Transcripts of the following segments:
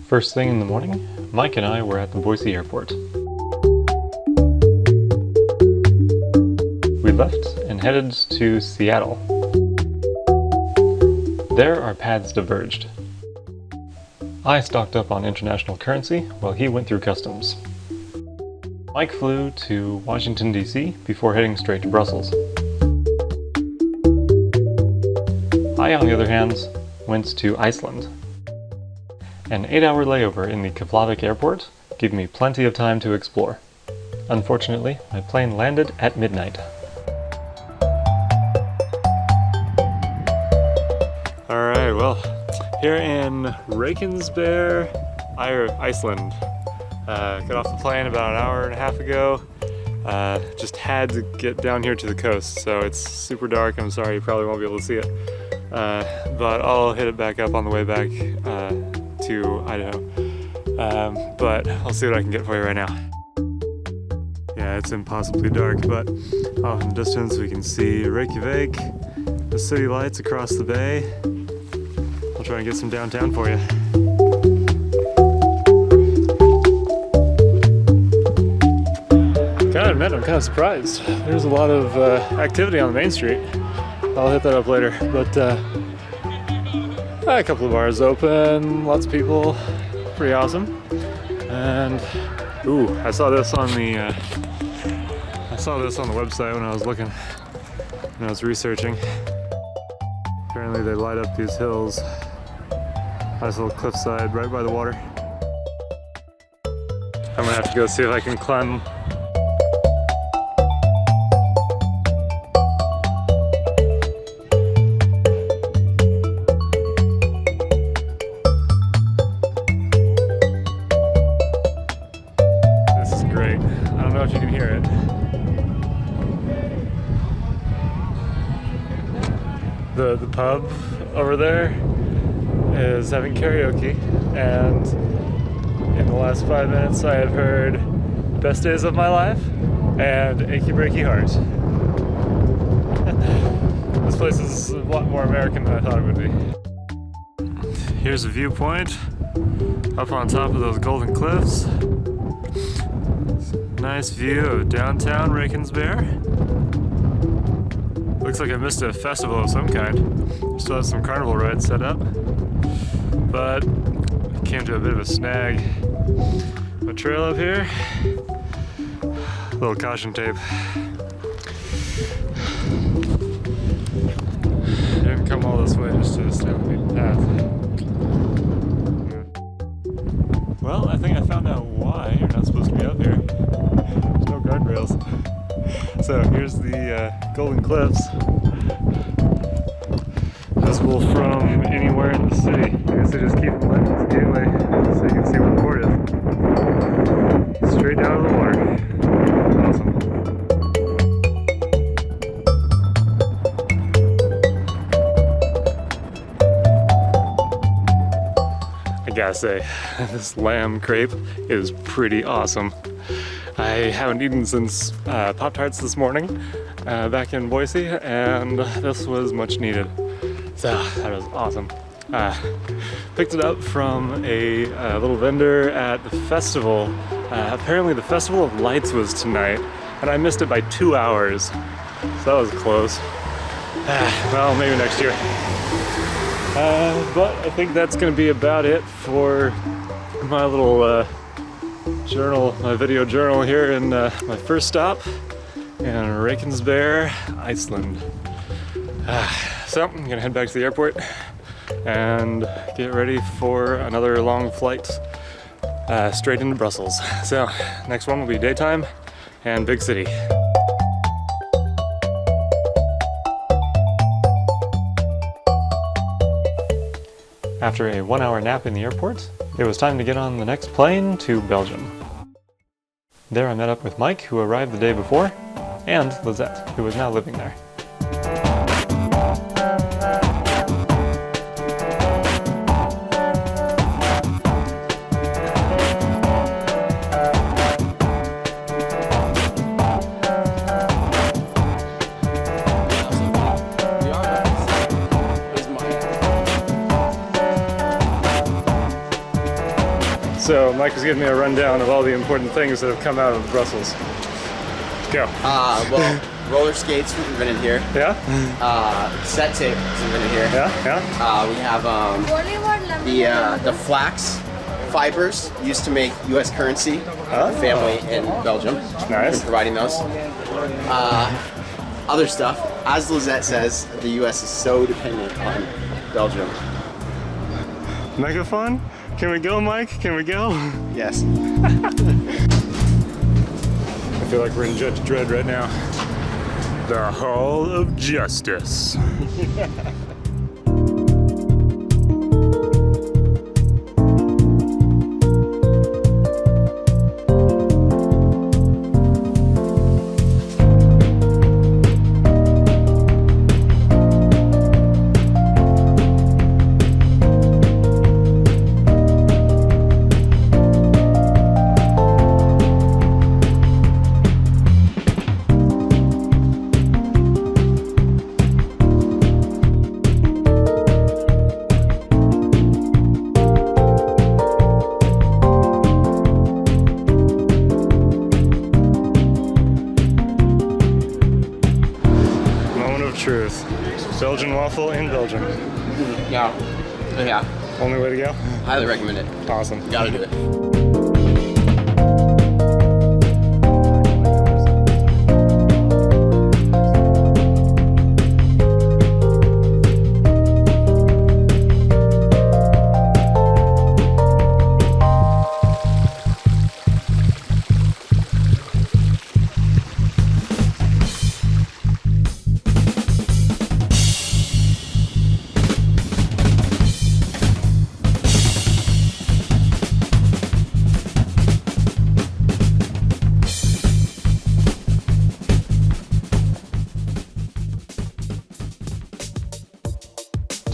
First thing in the morning, Mike and I were at the Boise airport. We left and headed to Seattle. There our paths diverged. I stocked up on international currency while he went through customs. Mike flew to Washington, D.C. before heading straight to Brussels. I, on the other hand, went to Iceland. An 8-hour layover in the Keflavik airport gave me plenty of time to explore. Unfortunately, my plane landed at midnight. Alright, well, here in Reykjanesbær, Iceland. Got off the plane about an hour and a half ago. Just had to get down here to the coast, so it's super dark. I'm sorry, you probably won't be able to see it. But I'll hit it back up on the way back to Idaho. But I'll see what I can get for you right now. Yeah, it's impossibly dark, but off in the distance we can see Reykjavik, the city lights across the bay. I'll try and get some downtown for you. Gotta admit, I'm kind of surprised. There's a lot of activity on the main street. I'll hit that up later, but a couple of bars open, lots of people, pretty awesome. And ooh, I saw this on the website when I was looking, when I was researching. Apparently they light up these hills, nice little cliffside right by the water. I'm gonna have to go see if I can climb. If you can hear it. The pub over there is having karaoke, and in the last 5 minutes I have heard Best Days of My Life and Achy Breaky Heart. This place is a lot more American than I thought it would be. Here's a viewpoint up on top of those golden cliffs. Nice view of downtown Reykjanesbær. Looks like I missed a festival of some kind. Still have some carnival rides set up, but came to a bit of a snag. A trail up here, a little caution tape. Didn't come all this way just to stay on the beaten path. Well, I think I found out why you're not supposed to be up here. There's no guardrails. So here's the Golden Cliffs. Visible from anywhere in the city. I guess they just keep them lit with the gateway so you can see where the port is. Straight down to the water. Awesome. I gotta say, this lamb crepe is pretty awesome. I haven't eaten since Pop-Tarts this morning back in Boise, and this was much needed. So that was awesome. Picked it up from a little vendor at the festival. Apparently the Festival of Lights was tonight, and I missed it by 2 hours. So that was close. Well, maybe next year. But I think that's going to be about it for my little journal, my video journal here in my first stop in Reykjanesbær, Iceland. So I'm going to head back to the airport and get ready for another long flight straight into Brussels. So next one will be daytime and big city. After a 1-hour nap in the airport, it was time to get on the next plane to Belgium. There I met up with Mike, who arrived the day before, and Lizette, who was now living there. So Mike was giving me a rundown of all the important things that have come out of Brussels. Go. Well, roller skates have been in here. Yeah? Set tape has been in here. Yeah? Yeah? We have the flax fibers used to make U.S. currency. Family in Belgium. Nice. Providing those. Other stuff. As Lizette says, the U.S. is so dependent on Belgium. Mega fun? Can we go, Mike? Can we go? Yes. I feel like we're in Judge Dredd right now. The Hall of Justice. Truth. Belgian waffle in Belgium. Yeah. Yeah. Only way to go? Highly recommend it. Awesome. Gotta do it.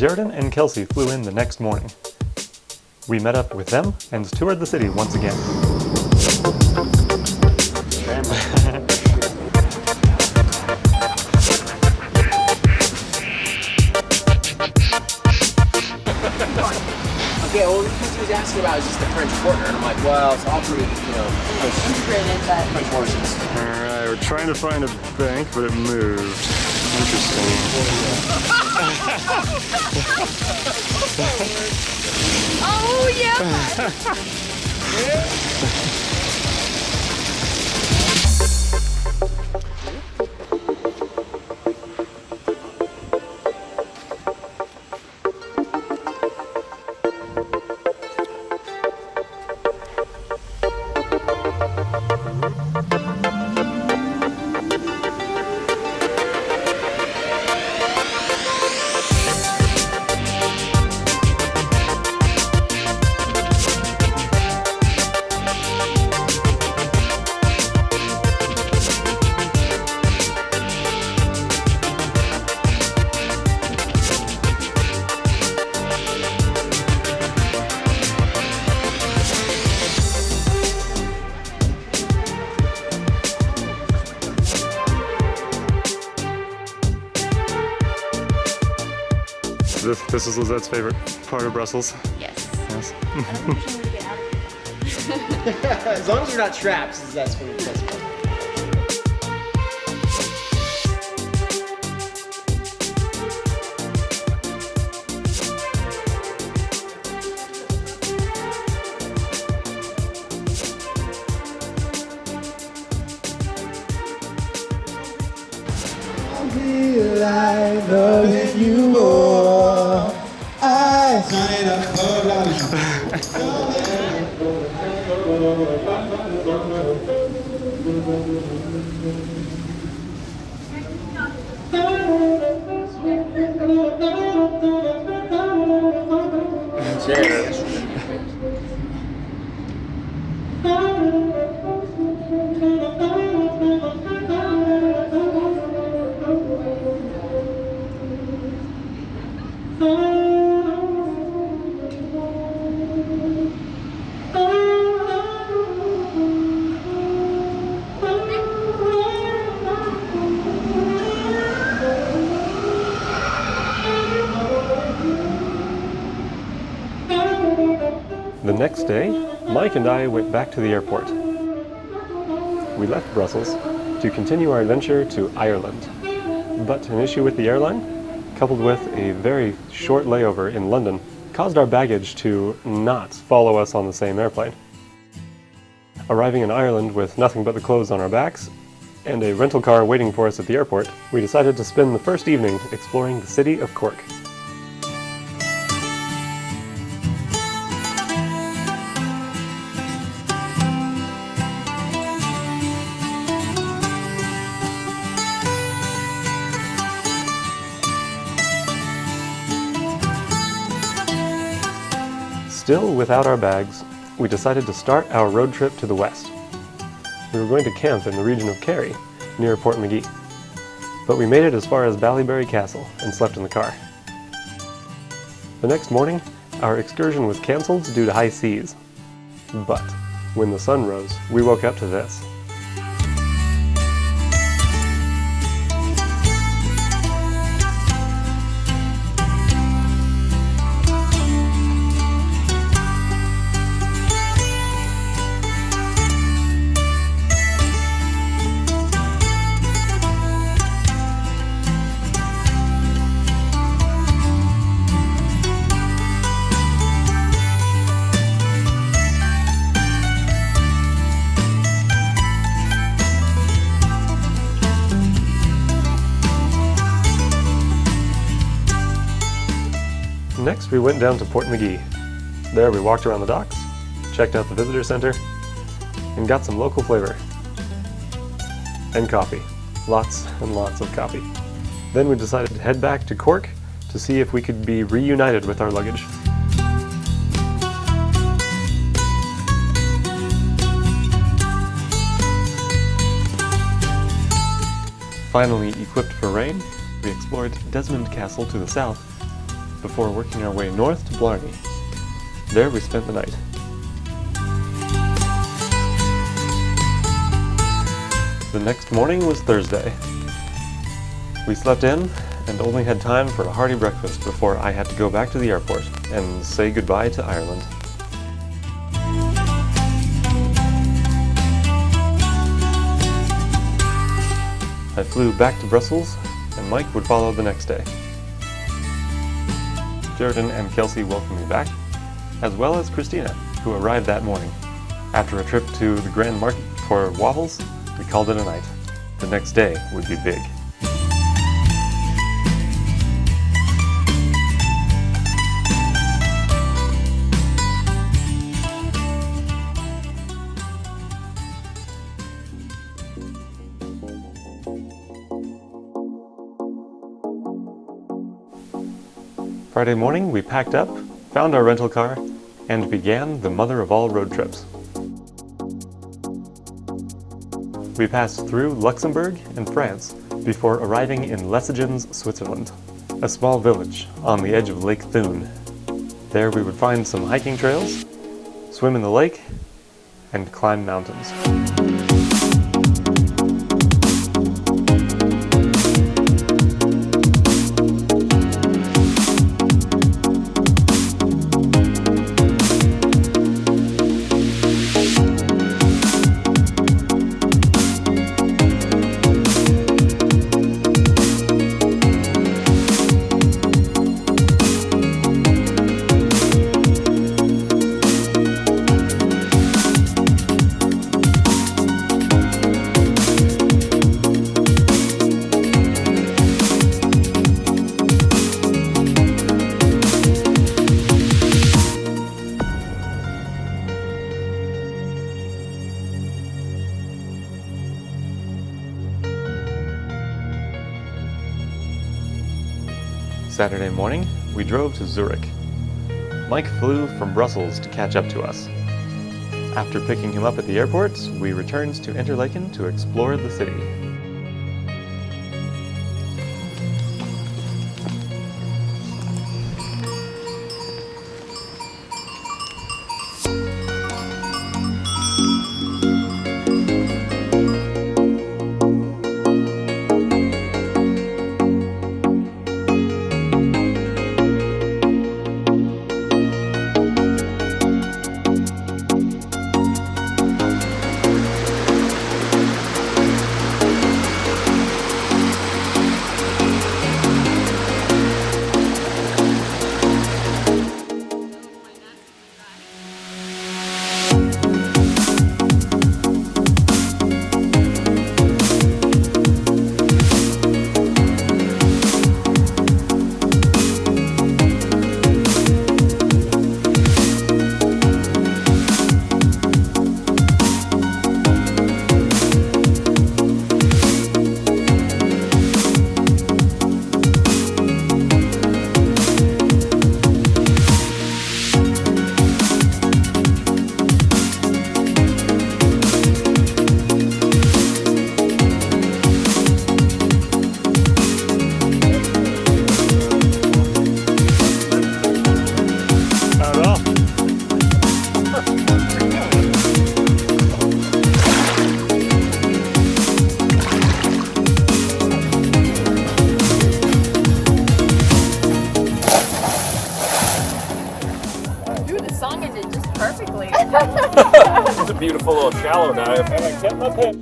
Jaredon and Kelsey flew in the next morning. We met up with them and toured the city once again. Okay, well, because he was asking about is just the French Quarter, and I'm like, well, it's all pretty, integrated, but French horses. Alright, we're trying to find a bank, but it moved. Interesting. Oh, yeah! This is Lizette's favorite part of Brussels. Yes. Yes. I don't usually get out of it. As long as you're not trapped, that's what it's for. I love you more. I sign up Cheers. The next day, Mike and I went back to the airport. We left Brussels to continue our adventure to Ireland, but an issue with the airline, coupled with a very short layover in London, caused our baggage to not follow us on the same airplane. Arriving in Ireland with nothing but the clothes on our backs, and a rental car waiting for us at the airport, we decided to spend the first evening exploring the city of Cork. Still without our bags, we decided to start our road trip to the west. We were going to camp in the region of Kerry, near Portmagee, but we made it as far as Ballyberry Castle and slept in the car. The next morning, our excursion was cancelled due to high seas. But when the sun rose, we woke up to this. Next, we went down to Portmagee. There we walked around the docks, checked out the visitor center, and got some local flavor. And coffee. Lots and lots of coffee. Then we decided to head back to Cork to see if we could be reunited with our luggage. Finally equipped for rain, we explored Desmond Castle to the south, before working our way north to Blarney. There we spent the night. The next morning was Thursday. We slept in and only had time for a hearty breakfast before I had to go back to the airport and say goodbye to Ireland. I flew back to Brussels and Mike would follow the next day. Jordan and Kelsey welcomed me back, as well as Christina, who arrived that morning. After a trip to the Grand Market for waffles, we called it a night. The next day would be big. Friday morning, we packed up, found our rental car, and began the mother of all road trips. We passed through Luxembourg and France before arriving in Lessigens, Switzerland, a small village on the edge of Lake Thun. There we would find some hiking trails, swim in the lake, and climb mountains. Saturday morning, we drove to Zurich. Mike flew from Brussels to catch up to us. After picking him up at the airport, we returned to Interlaken to explore the city. It's a beautiful little shallow dive. And I kept my pin.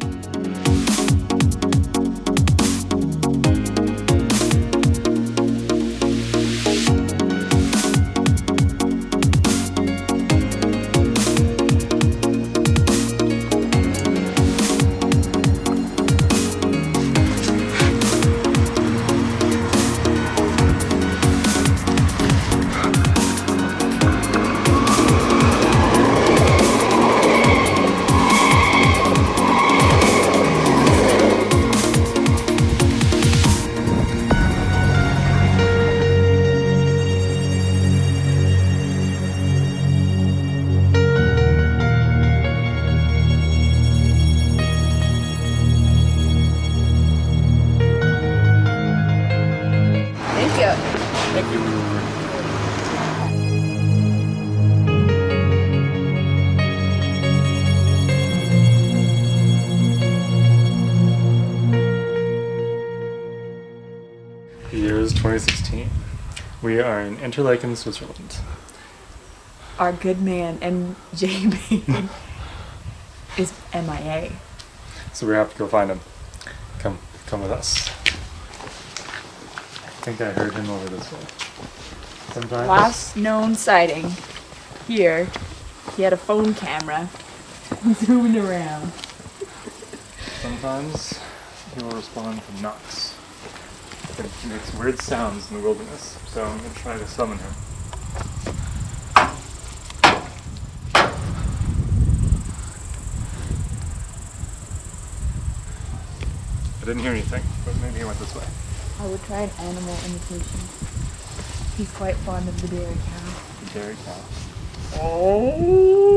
Thank you. The year is 2016. We are in Interlaken, Switzerland. Our good man MJB is MIA. So we have to go find him. Come with us. I think I heard him over this way. Sometimes. Last known sighting here, he had a phone camera zooming around. Sometimes he will respond to knocks. He makes weird sounds in the wilderness, so I'm going to try to summon him. I didn't hear anything, but maybe he went this way. I would try an animal imitation. He's quite fond of the dairy cow. The dairy cow. Oh.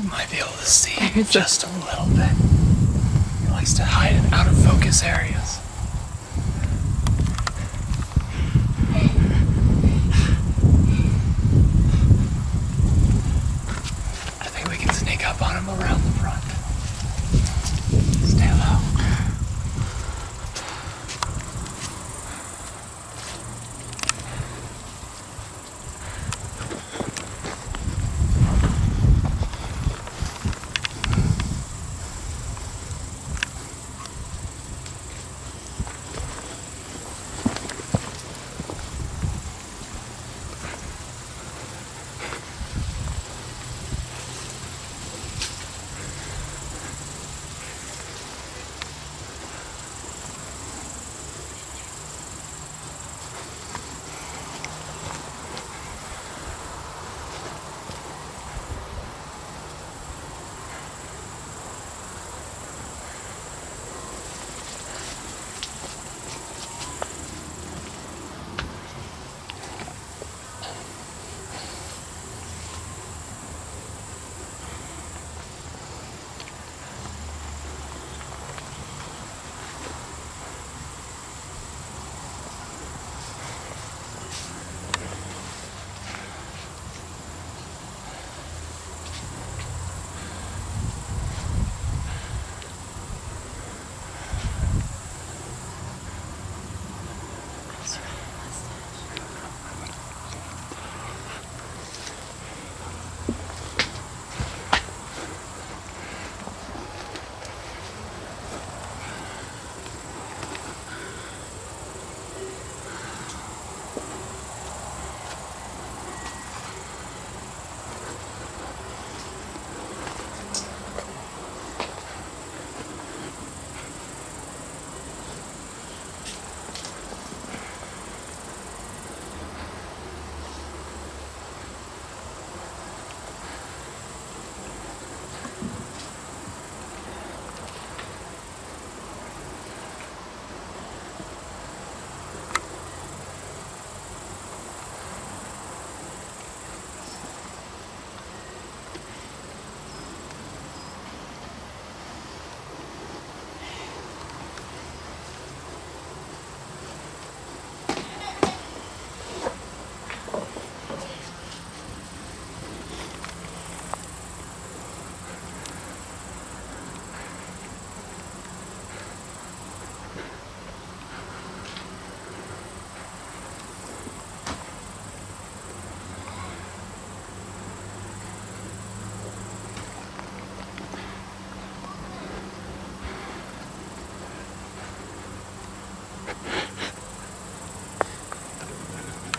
You might be able to see just a little bit. He likes to hide in out of focus areas. I think we can sneak up on him around the front. Stay low.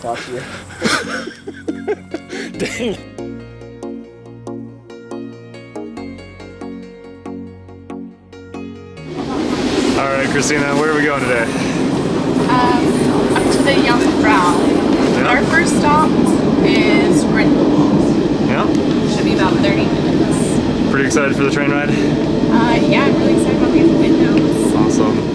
talk to you. Dang. All right, Christina, where are we going today? Up to the Jungfrau. Yeah. Our first stop is Britain. Yeah. Should be about 30 minutes. Pretty excited for the train ride? Yeah, I'm really excited about these windows. Awesome.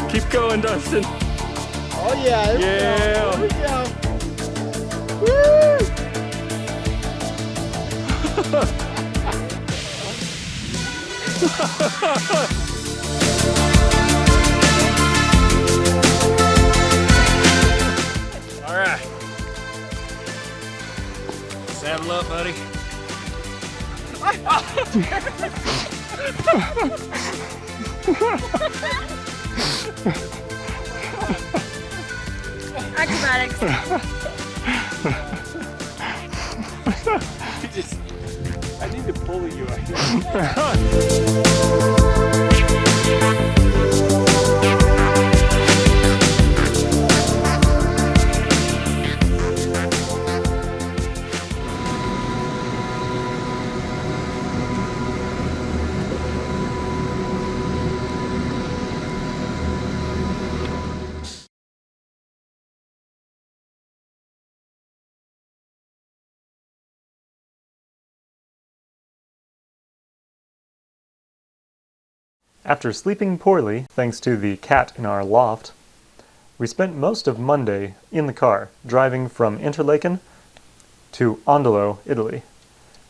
Keep going, Dustin. Oh yeah. Yeah. There we go. All right. Saddle up, buddy. Acrobatics. I need to pull you. After sleeping poorly, thanks to the cat in our loft, we spent most of Monday in the car, driving from Interlaken to Ondolo, Italy,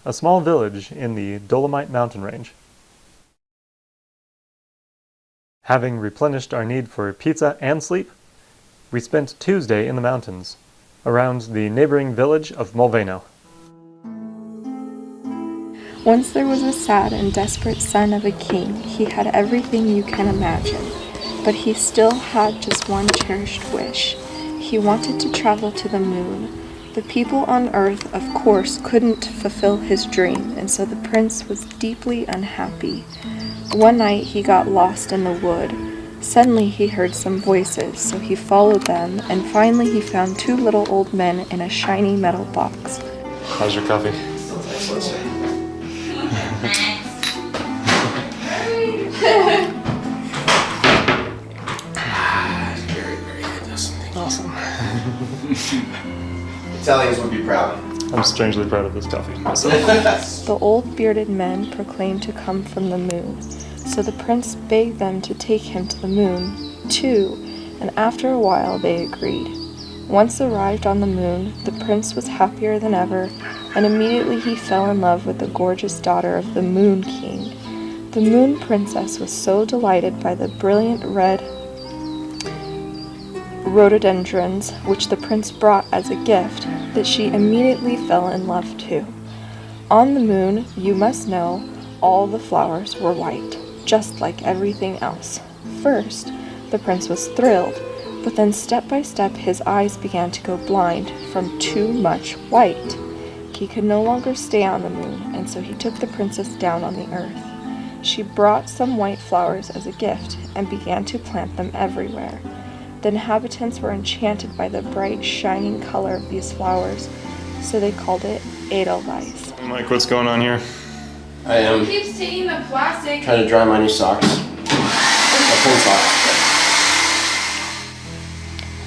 a small village in the Dolomite mountain range. Having replenished our need for pizza and sleep, we spent Tuesday in the mountains, around the neighboring village of Molveno. Once there was a sad and desperate son of a king. He had everything you can imagine, but he still had just one cherished wish. He wanted to travel to the moon. The people on Earth, of course, couldn't fulfill his dream, and so the prince was deeply unhappy. One night he got lost in the wood. Suddenly he heard some voices, so he followed them, and finally he found two little old men in a shiny metal box. How's your coffee? Very, very good. Awesome. Italians would be proud. I'm strangely proud of this coffee myself. The old bearded men proclaimed to come from the moon, so the prince begged them to take him to the moon, too, and after a while they agreed. Once arrived on the moon, the prince was happier than ever, and immediately he fell in love with the gorgeous daughter of the Moon King. The Moon Princess was so delighted by the brilliant red rhododendrons which the prince brought as a gift that she immediately fell in love too. On the moon, you must know, all the flowers were white, just like everything else. First, the prince was thrilled, but then step by step his eyes began to go blind from too much white. He could no longer stay on the moon, and so he took the princess down on the earth. She brought some white flowers as a gift and began to plant them everywhere. The inhabitants were enchanted by the bright, shining color of these flowers, so they called it Edelweiss. Mike, what's going on here? I am Keeps taking the plastic. trying to dry my new socks. My full socks.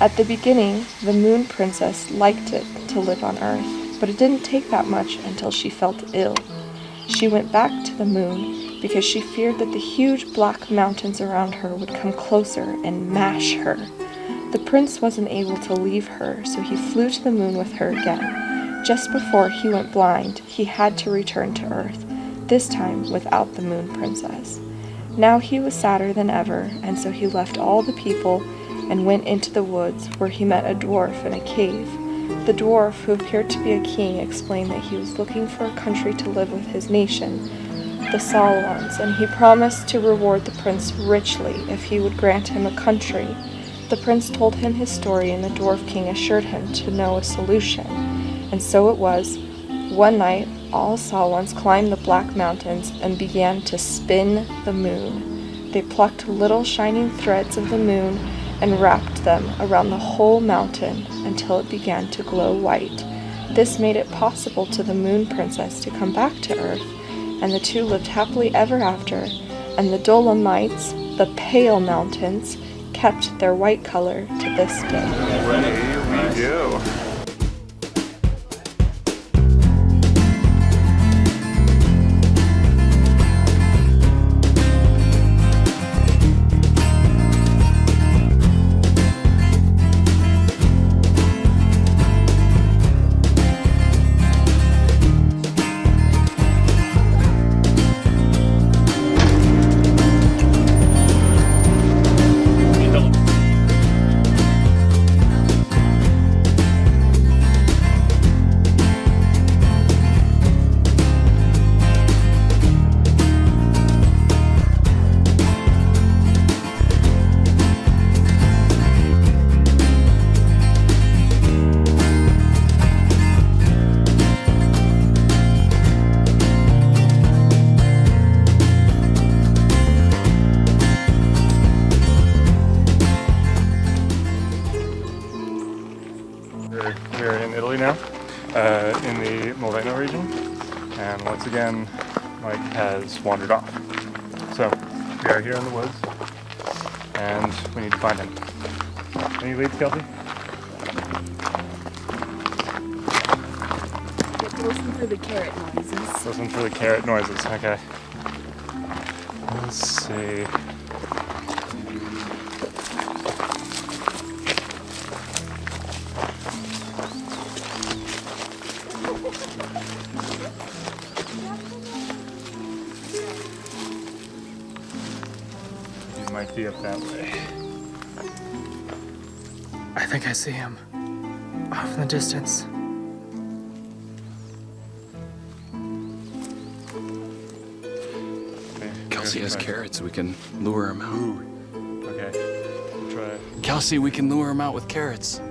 At the beginning, the Moon Princess liked it to live on Earth, but it didn't take that much until she felt ill. She went back to the moon because she feared that the huge black mountains around her would come closer and mash her. The prince wasn't able to leave her, so he flew to the moon with her again. Just before he went blind, he had to return to Earth, this time without the Moon Princess. Now he was sadder than ever, and so he left all the people and went into the woods, where he met a dwarf in a cave. The dwarf, who appeared to be a king, explained that he was looking for a country to live with his nation, the Solons, and he promised to reward the prince richly if he would grant him a country. The prince told him his story, and the dwarf king assured him to know a solution. And so it was. One night, all Solons climbed the Black Mountains and began to spin the moon. They plucked little shining threads of the moon and wrapped them around the whole mountain until it began to glow white. This made it possible to the Moon Princess to come back to Earth, and the two lived happily ever after, and the Dolomites, the Pale Mountains, kept their white color to this day. Here we go. We're in Italy now, in the Moveno region, and once again, Mike has wandered off. So, we are here in the woods, and we need to find him. Any leads, Kelsey? Listen for the carrot noises. Listen for the carrot noises, okay. Let's see. He might be up that way. I think I see him. Off in the distance. Kelsey has carrots. We can lure him out. Ooh. Okay. We'll try it. Kelsey, we can lure him out with carrots.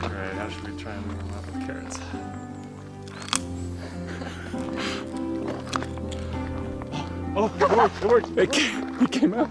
Alright, how should we try and move them out with carrots? Oh, it worked, it worked. It came out.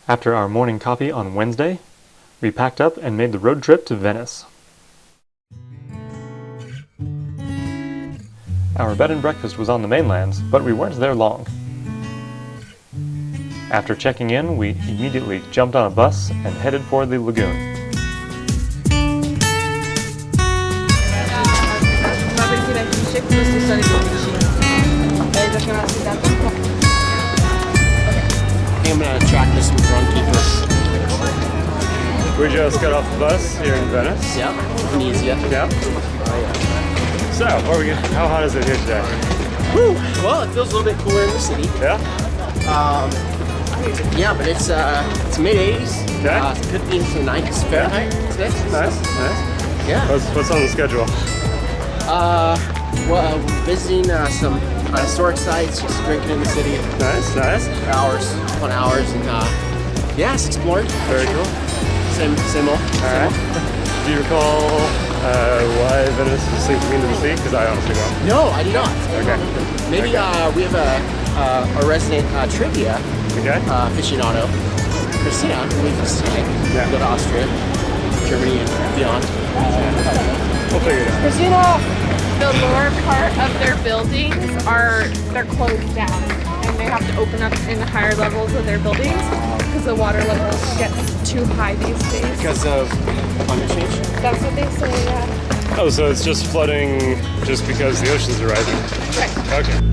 After our morning coffee on Wednesday, we packed up and made the road trip to Venice. Our bed and breakfast was on the mainland, but we weren't there long. After checking in, we immediately jumped on a bus and headed for the lagoon. I'm gonna track this with Runkeeper. We just got off the bus here in Venice. Yep, Venezia. Yeah. So, how hot is it here today? Whew. Well, it feels a little bit cooler in the city. Yeah? Yeah, but it's mid-80s. Okay. It could be into the 90s Fahrenheit today. Nice. Yeah. What's on the schedule? Well, we're visiting some historic sites, just drinking in the city. Nice. Fun hours, and yes, exploring. Very cool. Same old. Alright. Do you recall why Venice seems to mean to the sea? Because I honestly don't. No, I do not. Okay. Maybe we have a resident trivia Okay. aficionado, Christina, who we can stay. Yeah. Go to Austria, Germany, and beyond. We'll figure it out. Christina, the lower part of their buildings they're closed down, and they have to open up in the higher levels of their buildings because the water level gets too high these days. Because of climate change? That's what they say, yeah. Oh, so it's just flooding just because the oceans are rising? Right. Okay.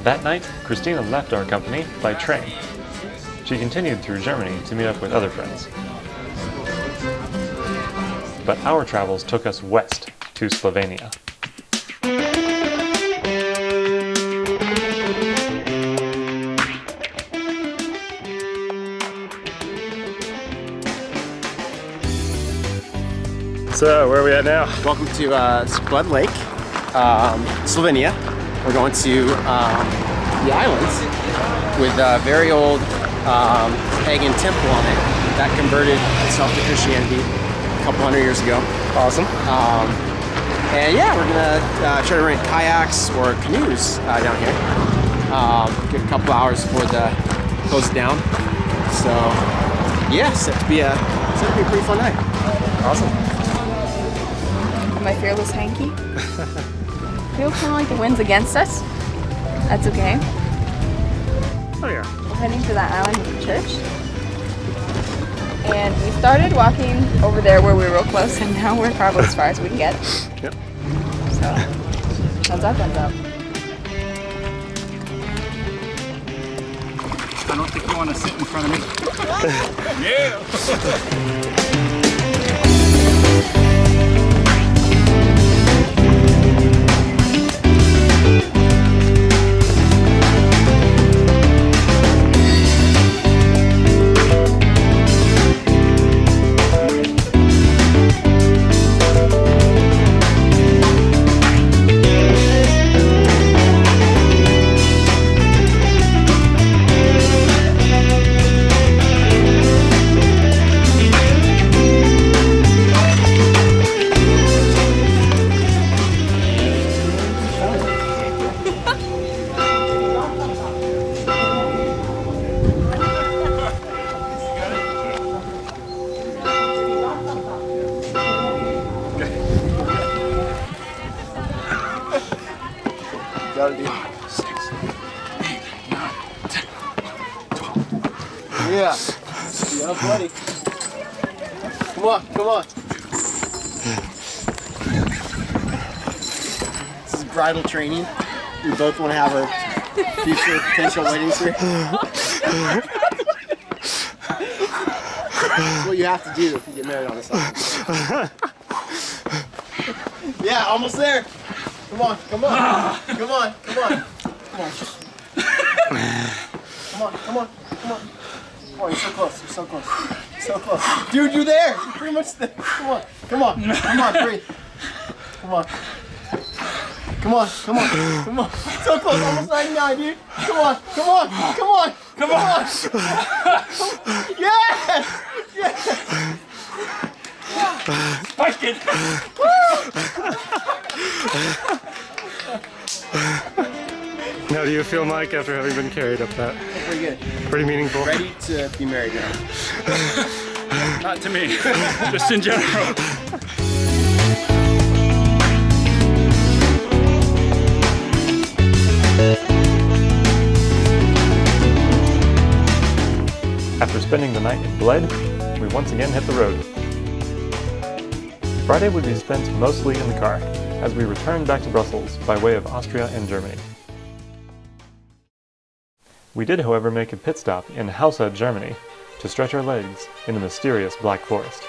That night, Christina left our company by train. She continued through Germany to meet up with other friends. But our travels took us west to Slovenia. So, where are we at now? Welcome to Spud Lake, Slovenia. We're going to the islands with a very old pagan temple on it that converted itself to Christianity a couple hundred years ago. Awesome. And yeah, we're gonna try to rent kayaks or canoes down here. Get a couple hours before the closes down. So yeah, set to be a pretty fun night. Awesome. My fearless hanky. Feel kind of like the wind's against us. That's okay. Oh yeah. We're heading to that island with the church. And we started walking over there where we were real close, and now we're probably as far as we can get. Yep. So, thumbs up, thumbs up. I don't think you want to sit in front of me. Yeah! Gotta do 6, 8, 9, 10, 12. Yeah. Yeah, buddy. Come on, come on. This is bridal training. We both want to have our future potential weddings here. That's what you have to do if you get married on this island. Yeah, almost there. Come on, come on, come on, come on, come on. Come on, come on, come on. Come on, you're so close, you're so close. So close. Dude, you're there. You're pretty much there. Come on, come on, come on, breathe. Come on. Come on, come on, come on. So close, almost 99, dude. Come on, come on, come on, come on. Yes! Yes! Spike it! How do you feel, Mike, after having been carried up that? Pretty good. Pretty meaningful. Ready to be married now. Not to me, just in general. After spending the night in Bled, we once again hit the road. Friday would be spent mostly in the car, as we returned back to Brussels by way of Austria and Germany. We did, however, make a pit stop in Hausa, Germany, to stretch our legs in the mysterious Black Forest.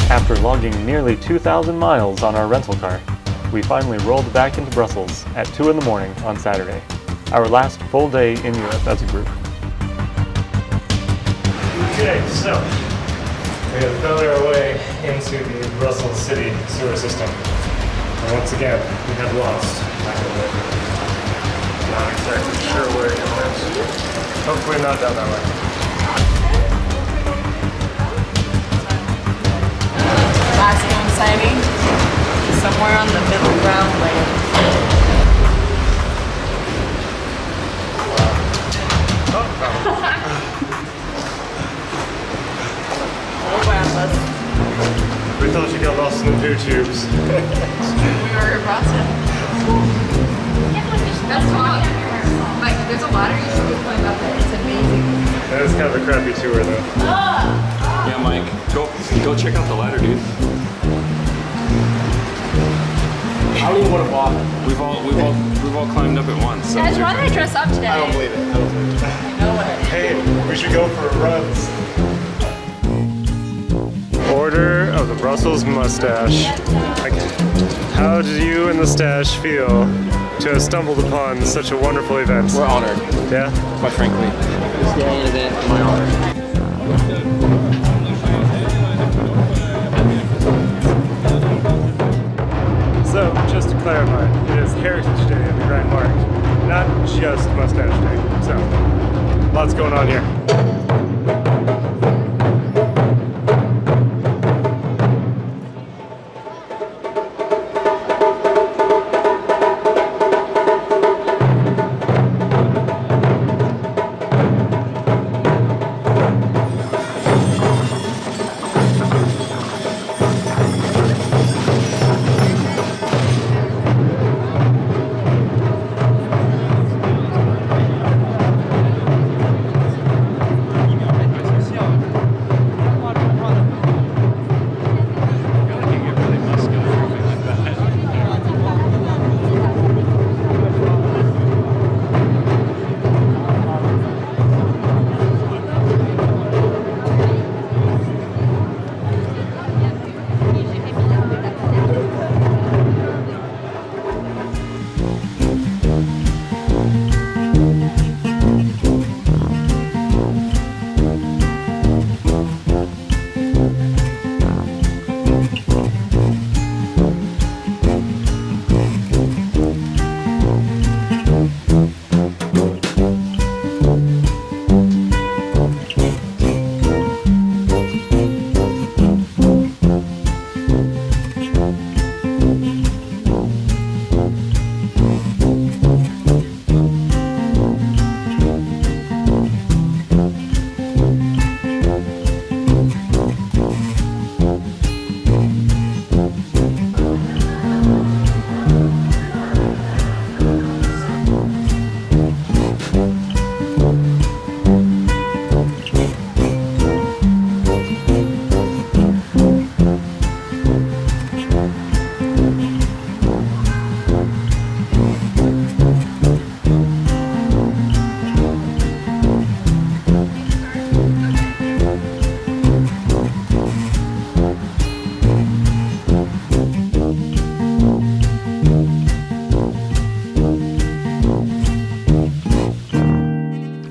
After logging nearly 2,000 miles on our rental car, we finally rolled back into Brussels at 2 in the morning on Saturday, our last full day in Europe as a group. Okay, so we have found our way into the Brussels city sewer system. And once again, we have lost. Not exactly sure where it went. Hopefully not down that way. Last known sighting is somewhere on the middle ground lane. We thought she got lost in the poo tubes. We were across it. That's fun. Like, there's a ladder you should go climb up it. It's amazing. That is kind of a crappy tour though. Yeah, Mike, go check out the ladder, dude. I don't even want to walk. We've all climbed up at once. So Guys, why did I dress up today? I don't believe it. I don't believe it. No way. Hey, we should go for runs. Order of the Brussels mustache. How did you and the stash feel to have stumbled upon such a wonderful event? We're honored, Yeah? quite frankly. This day and event, my honor. So, just to clarify, it is Heritage Day in the Grand Park, not just Mustache Day. So, lots going on here.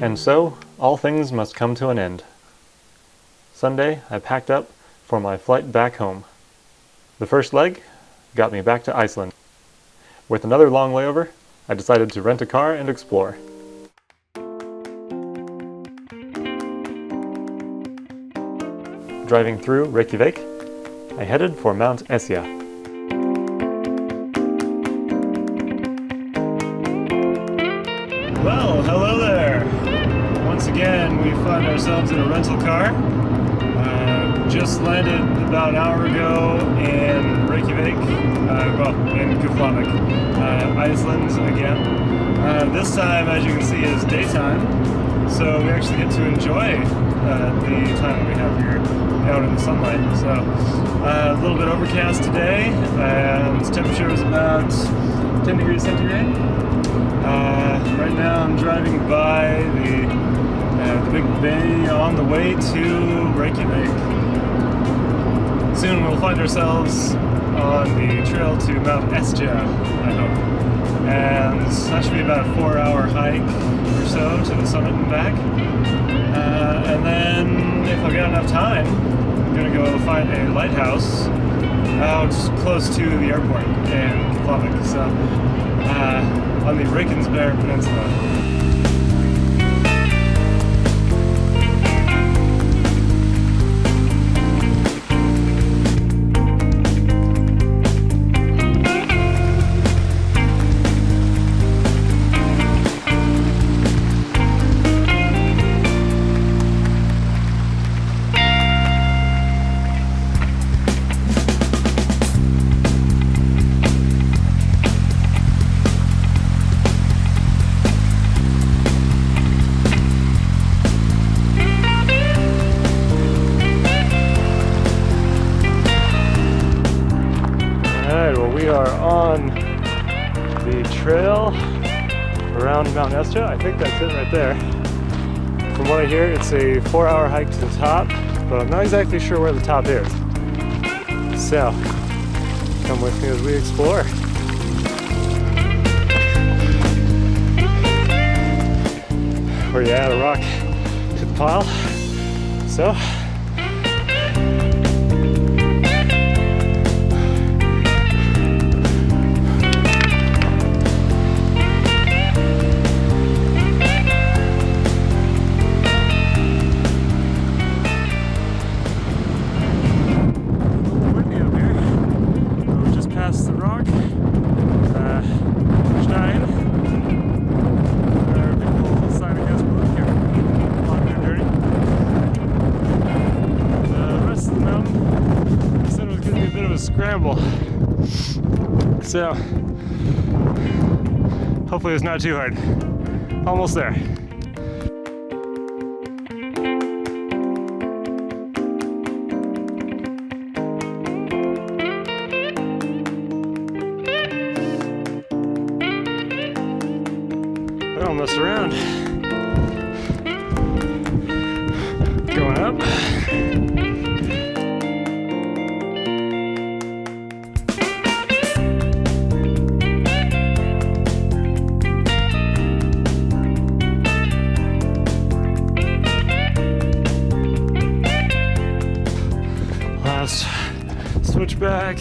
And so, all things must come to an end. Sunday, I packed up for my flight back home. The first leg got me back to Iceland. With another long layover, I decided to rent a car and explore. Driving through Reykjavik, I headed for Mount Esja. Well, hello there! Once again, we find ourselves in a rental car. Just landed about an hour ago in Reykjavik, in Keflavik, Iceland again. This time, as you can see, is daytime, so we actually get to enjoy the time that we have here out in the sunlight. So, a little bit overcast today, and its temperature is about 10 degrees centigrade. Right now I'm driving by the big bay on the way to Reykjavik. Soon we'll find ourselves on the trail to Mount Esja, I hope. And that should be about a 4-hour hike or so to the summit and back. And then if I'll get enough time, I'm gonna go find a lighthouse out close to the airport in Keflavik, so on the Rakensberg Peninsula. We are on the trail around Mount Estra. I think that's it right there. From what I hear, it's a 4-hour hike to the top, but I'm not exactly sure where the top is. So, come with me as we explore. Where you add a rock to the pile. So, scramble. So hopefully it's not too hard. Almost there. I don't mess around. Going up. Switch back.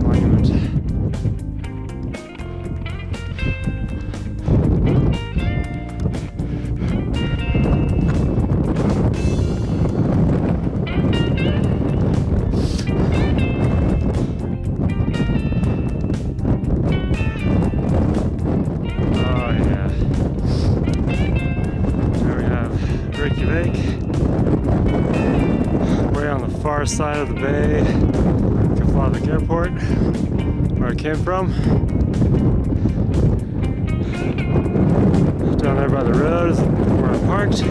Monument. Way on the far side of the bay, Keflavik Airport, where I came from. Down there by the road is where I parked.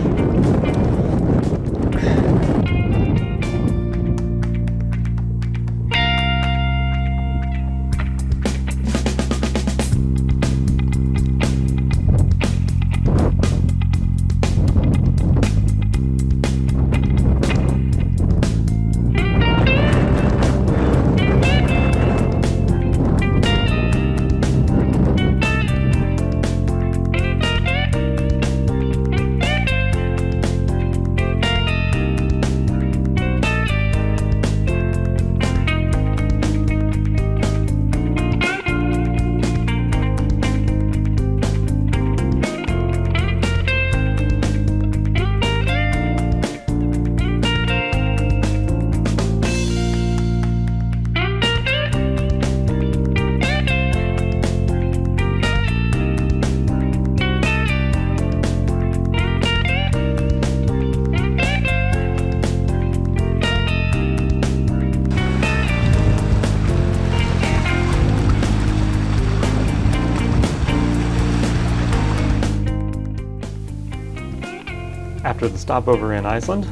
After the stopover in Iceland,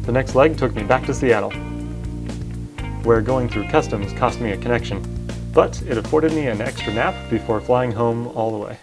the next leg took me back to Seattle, where going through customs cost me a connection, but it afforded me an extra nap before flying home all the way.